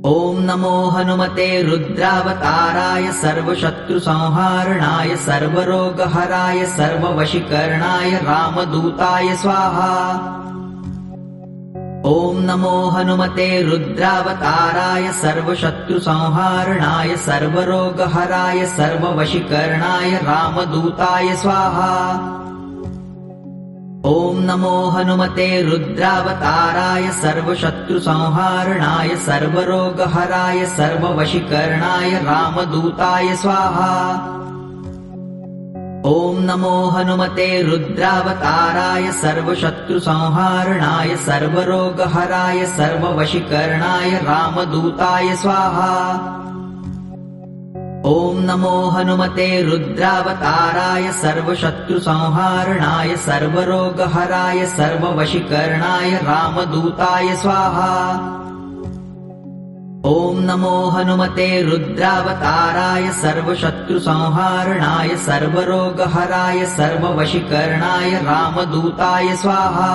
ॐ नमो हनुमते रुद्रावताराय सर्वशत्रुसंहारणाय सर्वरोगहराय सर्ववशीकरणाय रामदूताय स्वाहा। ॐ नमो हनुमते रुद्रावताराय सर्वशत्रुसंहारणाय सर्वरोगहराय सर्ववशीकरणाय रामदूताय स्वाहा। ॐ नमो हनुमते रुद्रावताराय सर्वशत्रुसंहारणाय सर्वरोगहराय सर्ववशीकरणाय रामदूताय स्वाहा। ॐ नमो हनुमते रुद्रावताराय सर्वशत्रुसंहारणाय सर्वरोगहराय सर्ववशीकरणाय रामदूताय स्वाहा। ॐ नमो हनुमते रुद्रावताराय सर्वशत्रुसंहारणाय सर्वरोगहराय सर्ववशीकरणाय रामदूताय स्वाहा। ॐ नमो हनुमते रुद्रावताराय सर्वशत्रुसंहारणाय सर्वरोगहराय सर्ववशीकरणाय रामदूताय स्वाहा।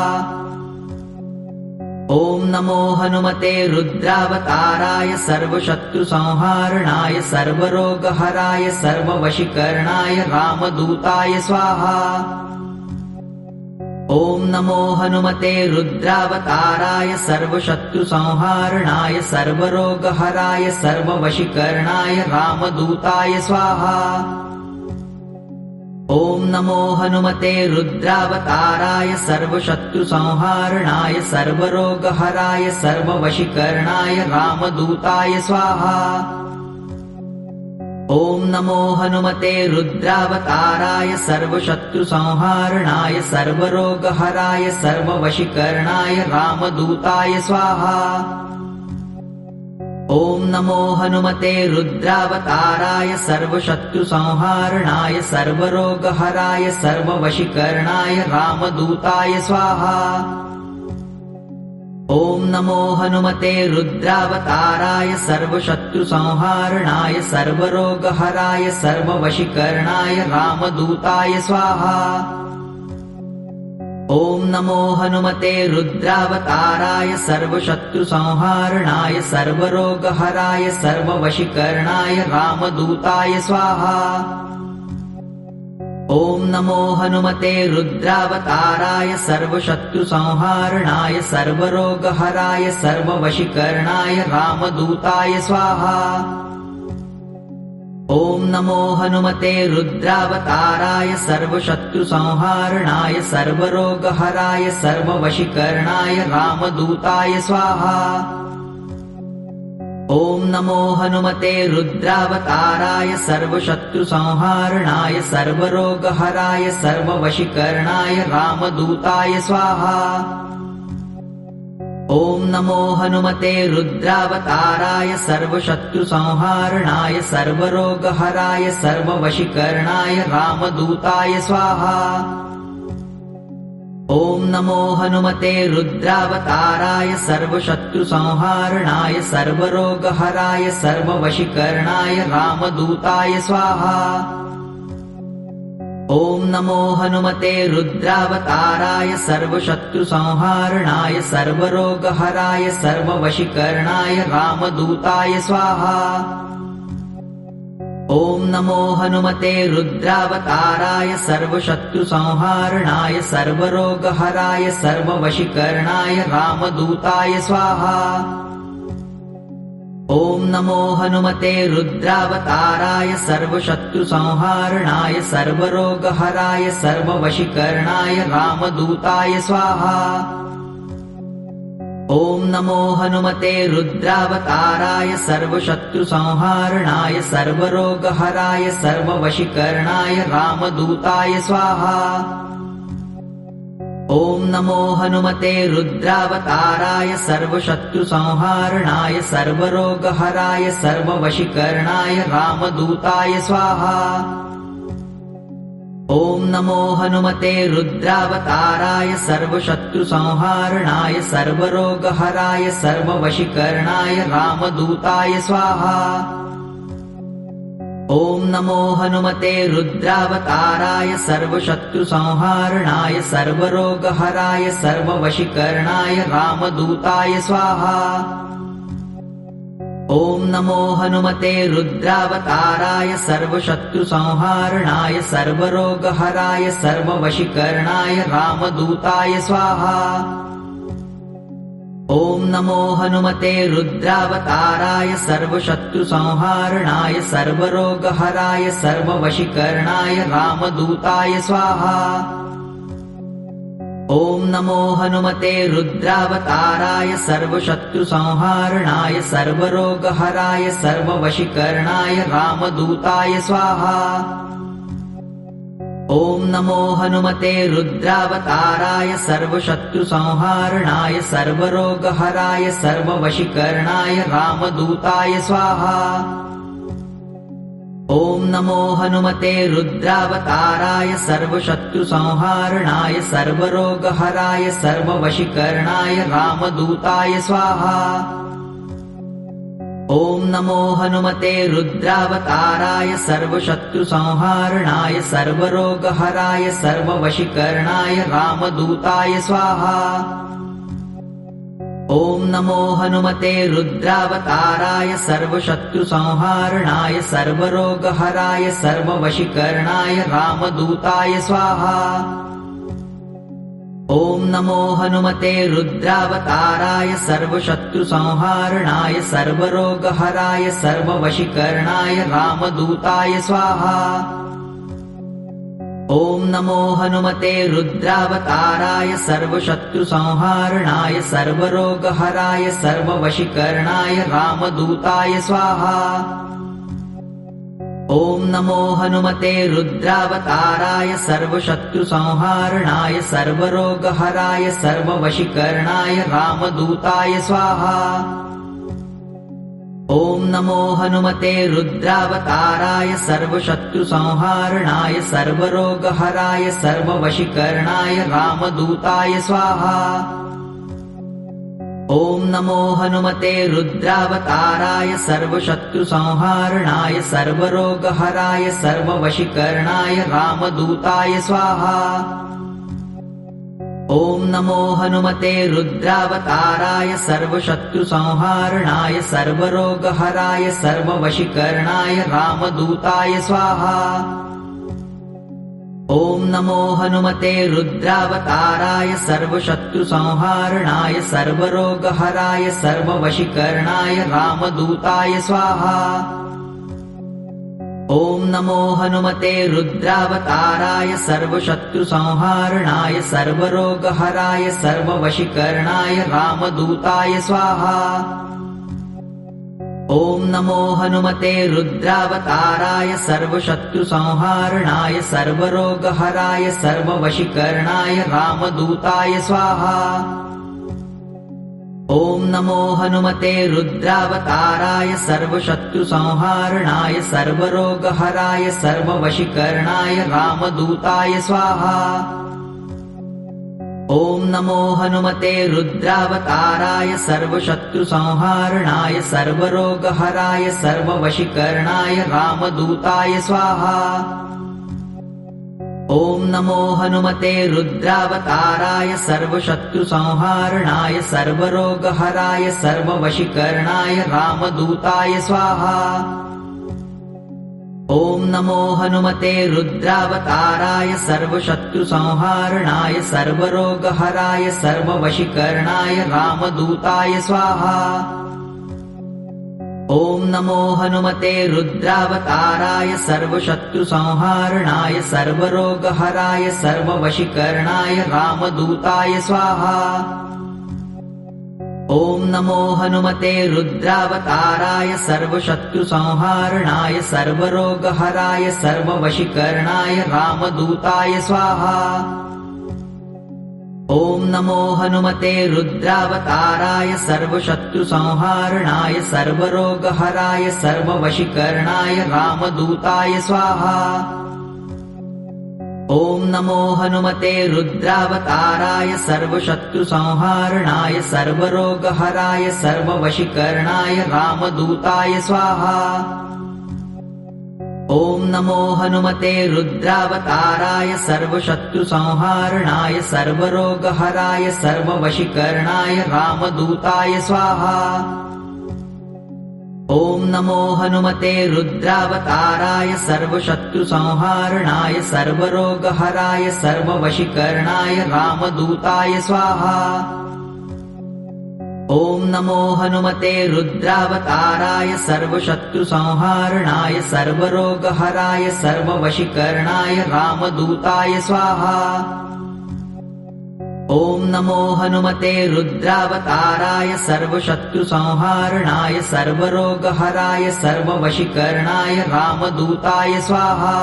ॐ नमो हनुमते रुद्रावताराय सर्वशत्रुसंहारणाय सर्वरोगहराय सर्ववशीकरणाय रामदूताय स्वाहा। ॐ नमो हनुमते रुद्रावताराय सर्वशत्रुसंहारणाय सर्वरोगहराय सर्ववशीकरणाय रामदूताय स्वाहा। ॐ नमो हनुमते रुद्रावताराय सर्वशत्रुसंहारणाय सर्वरोगहराय सर्ववशीकरणाय रामदूताय स्वाहा। ॐ नमो हनुमते रुद्रावताराय सर्वशत्रुसंहारणाय सर्वरोगहराय सर्ववशीकरणाय रामदूताय स्वाहा। ॐ नमो हनुमते रुद्रावताराय सर्वशत्रुसंहारणाय सर्वरोगहराय सर्ववशीकरणाय रामदूताय स्वाहा। ॐ नमो हनुमते रुद्रावताराय सर्वशत्रुसंहारणाय सर्वरोगहराय सर्ववशीकरणाय रामदूताय स्वाहा। ॐ नमो हनुमते रुद्रावताराय सर्वशत्रुसंहारणाय सर्वरोगहराय सर्ववशीकरणाय रामदूताय स्वाहा। ॐ नमो हनुमते रुद्रावताराय सर्वशत्रुसंहारणाय सर्वरोगहराय सर्ववशीकरणाय रामदूताय स्वाहा। ॐ नमो हनुमते रुद्रावताराय सर्वशत्रुसंहारणाय सर्वरोगहराय सर्ववशीकरणाय रामदूताय स्वाहा। ॐ नमो हनुमते रुद्रावताराय सर्वशत्रुसंहारणाय सर्वरोगहराय सर्ववशीकरणाय रामदूताय स्वाहा। ॐ नमो हनुमते रुद्रावताराय सर्वशत्रुसंहारणाय सर्वरोगहराय सर्ववशीकरणाय रामदूताय स्वाहा। ॐ नमो हनुमते रुद्रावताराय सर्वशत्रुसंहारणाय सर्वरोगहराय सर्ववशीकरणाय रामदूताय स्वाहा। ॐ नमो हनुमते रुद्रावताराय सर्वशत्रुसंहारणाय सर्वरोगहराय सर्ववशीकरणाय रामदूताय स्वाहा। ॐ नमो हनुमते रुद्रावताराय सर्वशत्रुसंहारणाय सर्वरोगहराय सर्ववशीकरणाय रामदूताय स्वाहा। ॐ नमो हनुमते रुद्रावताराय सर्वशत्रुसंहारणाय सर्वरोगहराय सर्ववशीकरणाय रामदूताय स्वाहा। ॐ नमो हनुमते रुद्रावताराय सर्वशत्रुसंहारणाय सर्वरोगहराय सर्ववशीकरणाय रामदूताय स्वाहा। ॐ नमो हनुमते रुद्रावताराय सर्वशत्रुसंहारणाय सर्वरोगहराय सर्ववशीकरणाय रामदूताय स्वाहा। ॐ नमो हनुमते रुद्रावताराय सर्वशत्रुसंहारणाय सर्वरोगहराय सर्ववशीकरणाय रामदूताय स्वाहा। ॐ नमो हनुमते रुद्रावताराय सर्वशत्रुसंहारणाय सर्वरोगहराय सर्ववशीकरणाय रामदूताय स्वाहा। ॐ नमो हनुमते रुद्रावताराय सर्वशत्रुसंहारणाय सर्वरोगहराय सर्ववशीकरणाय रामदूताय स्वाहा। ॐ नमो हनुमते रुद्रावताराय सर्वशत्रुसंहारणाय सर्वरोगहराय सर्ववशीकरणाय रामदूताय स्वाहा। ॐ नमो हनुमते रुद्रावताराय सर्वशत्रुसंहारणाय सर्वरोगहराय सर्ववशीकरणाय रामदूताय स्वाहा। ॐ नमो हनुमते रुद्रावताराय सर्वशत्रुसंहारणाय सर्वरोगहराय सर्ववशीकरणाय रामदूताय स्वाहा। ॐ नमो हनुमते रुद्रावताराय सर्वशत्रुसंहारणाय सर्वरोगहराय सर्ववशीकरणाय रामदूताय स्वाहा। ॐ नमो हनुमते रुद्रावताराय सर्वशत्रुसंहारणाय सर्वरोगहराय सर्ववशीकरणाय रामदूताय स्वाहा। ॐ नमो हनुमते रुद्रावताराय सर्वशत्रुसंहारणाय सर्वरोगहराय सर्ववशीकरणाय रामदूताय स्वाहा। ॐ नमो हनुमते रुद्रावताराय सर्वशत्रुसंहारणाय सर्वरोगहराय सर्ववशीकरणाय रामदूताय स्वाहा। ॐ नमो हनुमते रुद्रावताराय सर्वशत्रुसंहारणाय सर्वरोगहराय सर्ववशीकरणाय रामदूताय स्वाहा। ॐ नमो हनुमते रुद्रावताराय सर्वशत्रुसंहारणाय सर्वरोगहराय सर्ववशीकरणाय रामदूताय स्वाहा। ॐ नमो हनुमते रुद्रावताराय सर्वशत्रुसंहारणाय सर्वरोगहराय सर्ववशीकरणाय रामदूताय स्वाहा। ॐ नमो हनुमते रुद्रावताराय सर्वशत्रुसंहारणाय सर्वरोगहराय सर्ववशीकरणाय रामदूताय स्वाहा। ॐ नमो हनुमते रुद्रावताराय सर्वशत्रुसंहारणाय सर्वरोगहराय सर्ववशीकरणाय रामदूताय स्वाहा। ॐ नमो हनुमते रुद्रावताराय सर्वशत्रुसंहारणाय सर्वरोगहराय सर्ववशीकरणाय रामदूताय स्वाहा। ॐ नमो हनुमते रुद्रावताराय सर्वशत्रुसंहारणाय सर्वरोगहराय सर्ववशीकरणाय रामदूताय स्वाहा। ॐ नमो हनुमते रुद्रावताराय सर्वशत्रुसंहारणाय सर्वरोगहराय सर्ववशीकरणाय रामदूताय स्वाहा। ॐ नमो हनुमते रुद्रावताराय सर्वशत्रुसंहारणाय सर्वरोगहराय सर्ववशीकरणाय रामदूताय स्वाहा। ॐ नमो हनुमते रुद्रावताराय सर्वशत्रुसंहारणाय सर्वरोगहराय सर्ववशीकरणाय रामदूताय स्वाहा। ॐ नमो हनुमते रुद्रावताराय सर्वशत्रुसंहारणाय सर्वरोगहराय सर्ववशीकरणाय रामदूताय स्वाहा। ॐ नमो हनुमते रुद्रावताराय सर्वशत्रुसंहारणाय सर्वरोगहराय सर्ववशीकरणाय रामदूताय स्वाहा। ॐ नमो हनुमते रुद्रावताराय सर्वशत्रुसंहारणाय सर्वरोगहराय सर्ववशीकरणाय रामदूताय स्वाहा। ॐ नमो हनुमते रुद्रावताराय सर्वशत्रुसंहारणाय सर्वरोगहराय सर्ववशीकरणाय रामदूताय स्वाहा। ॐ नमो हनुमते रुद्रावताराय सर्वशत्रुसंहारणाय सर्वरोगहराय सर्ववशीकरणाय रामदूताय स्वाहा। ॐ नमो हनुमते रुद्रावताराय सर्वशत्रुसंहारणाय सर्वरोगहराय सर्ववशीकरणाय रामदूताय स्वाहा। ॐ नमो हनुमते रुद्रावताराय सर्वशत्रुसंहारणाय सर्वरोगहराय सर्ववशीकरणाय रामदूताय स्वाहा। ॐ नमो हनुमते रुद्रावताराय सर्वशत्रुसंहारणाय सर्वरोगहराय सर्ववशीकरणाय रामदूताय स्वाहा। ॐ नमो हनुमते रुद्रावताराय सर्वशत्रुसंहारणाय सर्वरोगहराय सर्ववशीकरणाय रामदूताय स्वाहा। ॐ नमो हनुमते रुद्रावताराय सर्वशत्रुसंहारणाय सर्वरोगहराय सर्ववशीकरणाय रामदूताय स्वाहा।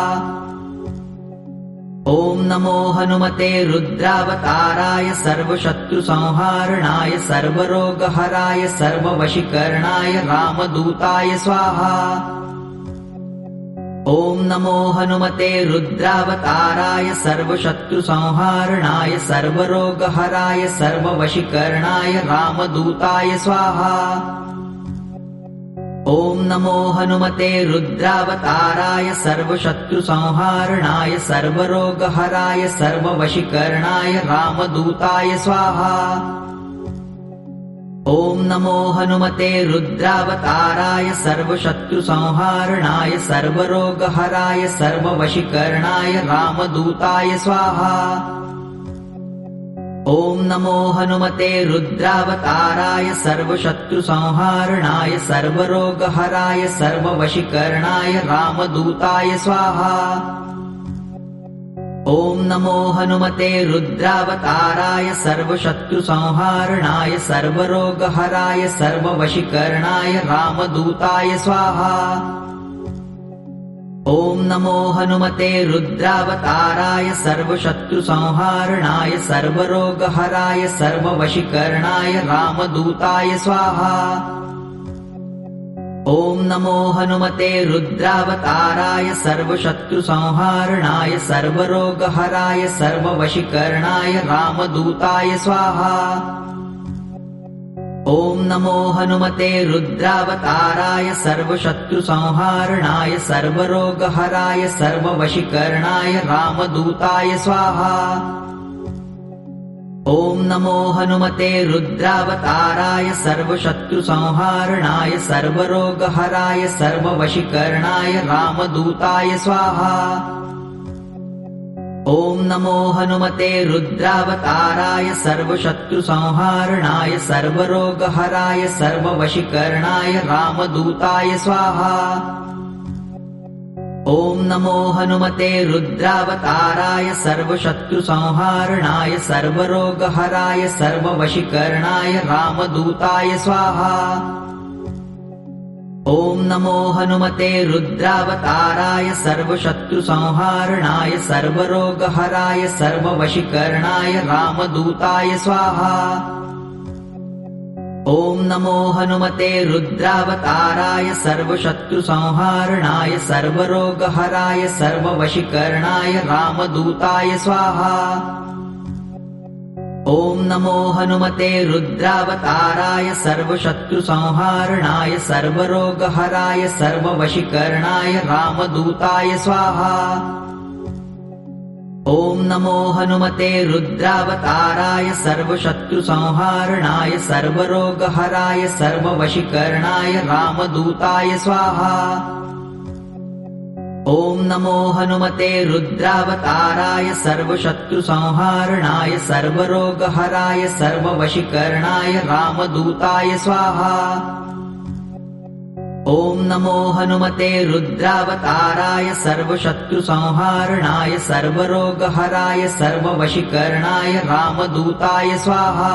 ॐ नमो हनुमते रुद्रावताराय सर्वशत्रुसंहारणाय सर्वरोगहराय सर्ववशीकरणाय रामदूताय स्वाहा। ॐ नमो हनुमते रुद्रावताराय सर्वशत्रुसंहारणाय सर्वरोगहराय सर्ववशीकरणाय रामदूताय स्वाहा। ॐ नमो हनुमते रुद्रावताराय सर्वशत्रुसंहारणाय सर्वरोगहराय सर्ववशीकरणाय रामदूताय स्वाहा। ॐ नमो हनुमते रुद्रावताराय सर्वशत्रुसंहारणाय सर्वरोगहराय सर्ववशीकरणाय रामदूताय स्वाहा। ॐ नमो हनुमते रुद्रावताराय सर्वशत्रुसंहारणाय सर्वरोगहराय सर्ववशीकरणाय रामदूताय स्वाहा। ॐ नमो हनुमते रुद्रावताराय सर्वशत्रुसंहारणाय सर्वरोगहराय सर्ववशीकरणाय रामदूताय स्वाहा। ॐ नमो हनुमते रुद्रावताराय सर्वशत्रुसंहारणाय सर्वरोगहराय सर्ववशीकरणाय रामदूताय स्वाहा। ॐ नमो हनुमते रुद्रावताराय सर्वशत्रुसंहारणाय सर्वरोगहराय सर्ववशीकरणाय रामदूताय स्वाहा। ॐ नमो हनुमते रुद्रावताराय सर्वशत्रुसंहारणाय सर्वरोगहराय सर्ववशीकरणाय रामदूताय स्वाहा। ॐ नमो हनुमते रुद्रावताराय सर्वशत्रुसंहारणाय सर्वरोगहराय सर्ववशीकरणाय रामदूताय स्वाहा। ॐ नमो हनुमते रुद्रावताराय सर्वशत्रुसंहारणाय सर्वरोगहराय सर्ववशीकरणाय रामदूताय स्वाहा। ॐ नमो हनुमते रुद्रावताराय सर्वशत्रुसंहारणाय सर्वरोगहराय सर्ववशीकरणाय रामदूताय स्वाहा। ॐ नमो हनुमते रुद्रावताराय सर्वशत्रुसंहारणाय सर्वरोगहराय सर्ववशीकरणाय रामदूताय स्वाहा। ॐ नमो हनुमते रुद्रावताराय सर्वशत्रुसंहारणाय सर्वरोगहराय सर्ववशीकरणाय रामदूताय स्वाहा। ॐ नमो हनुमते रुद्रावताराय सर्वशत्रुसंहारणाय सर्वरोगहराय सर्ववशीकरणाय रामदूताय स्वाहा। ॐ नमो हनुमते रुद्रावताराय सर्वशत्रुसंहारणाय सर्वरोगहराय सर्ववशीकरणाय रामदूताय स्वाहा। ॐ नमो हनुमते रुद्रावताराय सर्वशत्रुसंहारणाय सर्वरोगहराय सर्ववशीकरणाय रामदूताय स्वाहा। ॐ नमो हनुमते रुद्रावताराय सर्वशत्रुसंहारणाय सर्वरोगहराय सर्ववशीकरणाय रामदूताय स्वाहा।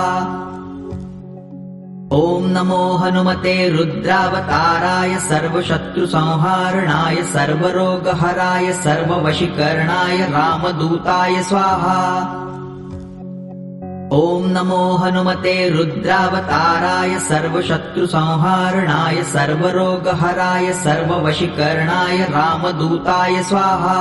ॐ नमो हनुमते रुद्रावताराय सर्वशत्रुसंहारणाय सर्वरोगहराय सर्ववशीकरणाय रामदूताय स्वाहा। ॐ नमो हनुमते रुद्रावताराय सर्वशत्रुसंहारणाय सर्वरोगहराय सर्ववशीकरणाय रामदूताय स्वाहा।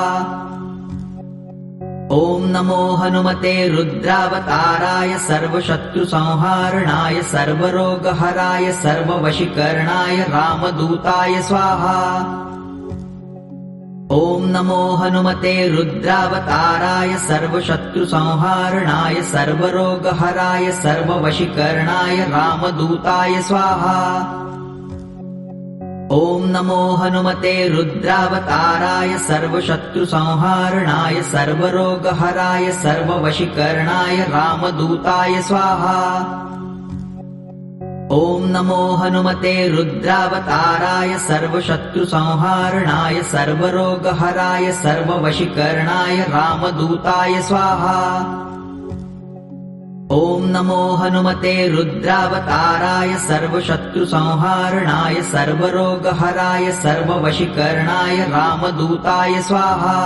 ॐ नमो हनुमते रुद्रावताराय सर्वशत्रुसंहारणाय सर्वरोगहराय सर्ववशीकरणाय रामदूताय स्वाहा। ॐ नमो हनुमते रुद्रावताराय सर्वशत्रुसंहारणाय सर्वरोगहराय सर्ववशीकरणाय रामदूताय स्वाहा। ॐ नमो हनुमते रुद्रावताराय सर्वशत्रुसंहारणाय सर्वरोगहराय सर्ववशीकरणाय रामदूताय स्वाहा। ॐ नमो हनुमते रुद्रावताराय सर्वशत्रुसंहारणाय सर्वरोगहराय सर्ववशीकरणाय रामदूताय स्वाहा। ॐ नमो हनुमते रुद्रावताराय सर्वशत्रुसंहारणाय सर्वरोगहराय सर्ववशीकरणाय रामदूताय स्वाहा।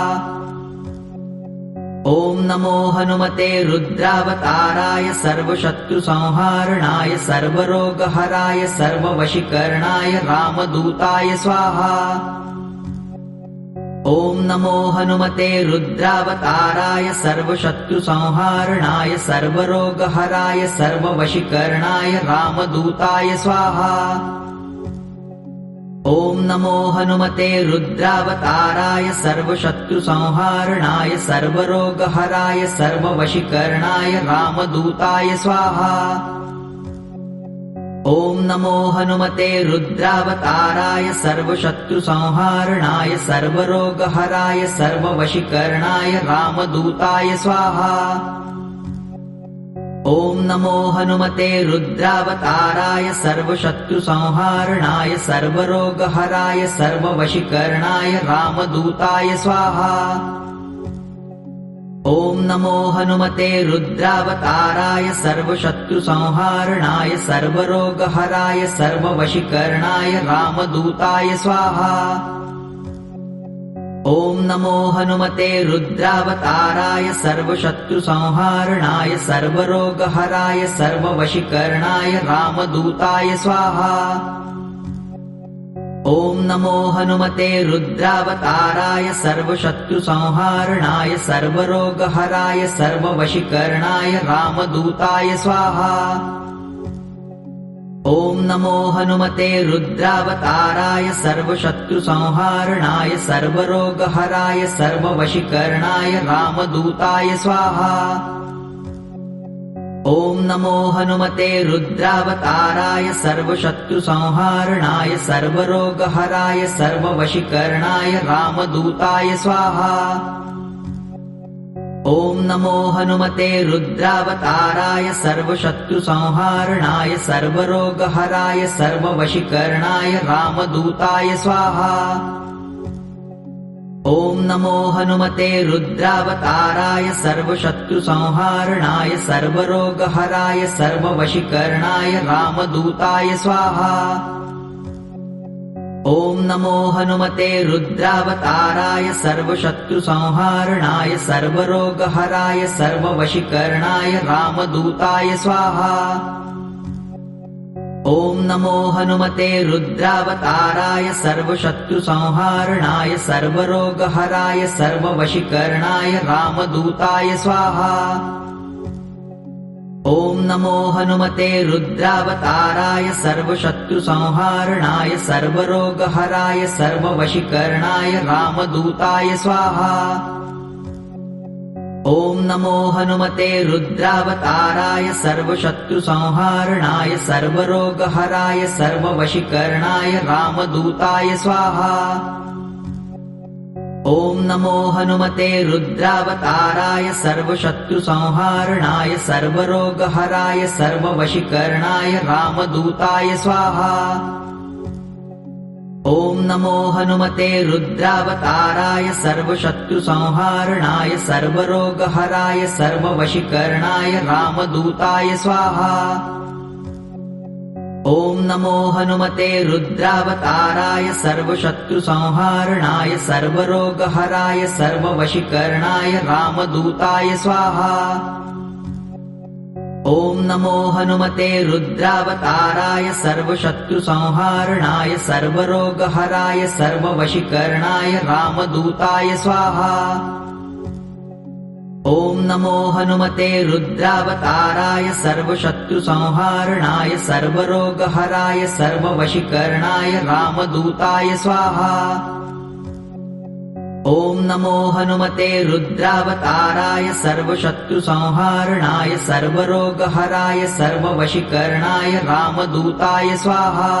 ॐ नमो हनुमते रुद्रावताराय सर्वशत्रुसंहारणाय सर्वरोगहराय सर्ववशीकरणाय रामदूताय स्वाहा। ॐ नमो हनुमते रुद्रावताराय सर्वशत्रुसंहारणाय सर्वरोगहराय सर्ववशीकरणाय रामदूताय स्वाहा। ॐ नमो हनुमते रुद्रावताराय सर्वशत्रुसंहारणाय सर्वरोगहराय सर्ववशीकरणाय रामदूताय स्वाहा। ॐ नमो हनुमते रुद्रावताराय सर्वशत्रुसंहारणाय सर्वरोगहराय सर्ववशीकरणाय रामदूताय स्वाहा। ॐ नमो हनुमते रुद्रावताराय सर्वशत्रुसंहारणाय सर्वरोगहराय सर्ववशीकरणाय रामदूताय स्वाहा। ॐ नमो हनुमते रुद्रावताराय सर्वशत्रुसंहारणाय सर्वरोगहराय सर्ववशीकरणाय रामदूताय स्वाहा। ॐ नमो हनुमते रुद्रावताराय सर्वशत्रुसंहारणाय सर्वरोगहराय सर्ववशीकरणाय रामदूताय स्वाहा। ॐ नमो हनुमते रुद्रावताराय सर्वशत्रुसंहारणाय सर्वरोगहराय सर्ववशीकरणाय रामदूताय स्वाहा। ॐ नमो हनुमते रुद्रावताराय सर्वशत्रुसंहारणाय सर्वरोगहराय सर्ववशीकरणाय रामदूताय स्वाहा। ॐ नमो हनुमते रुद्रावताराय सर्वशत्रुसंहारणाय सर्वरोगहराय सर्ववशीकरणाय रामदूताय स्वाहा। ॐ नमो हनुमते रुद्रावताराय सर्वशत्रुसंहारणाय सर्वरोगहराय सर्ववशीकरणाय रामदूताय स्वाहा। ॐ नमो हनुमते रुद्रावताराय सर्वशत्रुसंहारणाय सर्वरोगहराय सर्ववशीकरणाय रामदूताय स्वाहा। ॐ नमो हनुमते रुद्रावताराय सर्वशत्रुसंहारणाय सर्वरोगहराय सर्ववशीकरणाय रामदूताय स्वाहा। ॐ नमो हनुमते रुद्रावताराय सर्वशत्रुसंहारणाय सर्वरोगहराय सर्ववशीकरणाय रामदूताय स्वाहा। ॐ नमो हनुमते रुद्रावताराय सर्वशत्रुसंहारणाय सर्वरोगहराय सर्ववशीकरणाय रामदूताय स्वाहा। ॐ नमो हनुमते रुद्रावताराय सर्वशत्रुसंहारणाय सर्वरोगहराय सर्ववशीकरणाय रामदूताय स्वाहा। ॐ नमो हनुमते रुद्रावताराय सर्वशत्रुसंहारणाय सर्वरोगहराय सर्ववशीकरणाय रामदूताय स्वाहा। ॐ नमो हनुमते रुद्रावताराय सर्वशत्रुसंहारणाय सर्वरोगहराय सर्ववशीकरणाय रामदूताय स्वाहा। ॐ नमो हनुमते रुद्रावताराय सर्वशत्रुसंहारणाय सर्वरोगहराय सर्ववशीकरणाय रामदूताय स्वाहा। ॐ नमो हनुमते रुद्रावताराय सर्वशत्रुसंहारणाय सर्वरोगहराय सर्ववशीकरणाय रामदूताय स्वाहा। ॐ नमो हनुमते रुद्रावताराय सर्वशत्रुसंहारणाय सर्वरोगहराय सर्ववशीकरणाय रामदूताय स्वाहा। ॐ नमो हनुमते रुद्रावताराय सर्वशत्रुसंहारणाय सर्वरोगहराय सर्ववशीकरणाय रामदूताय स्वाहा।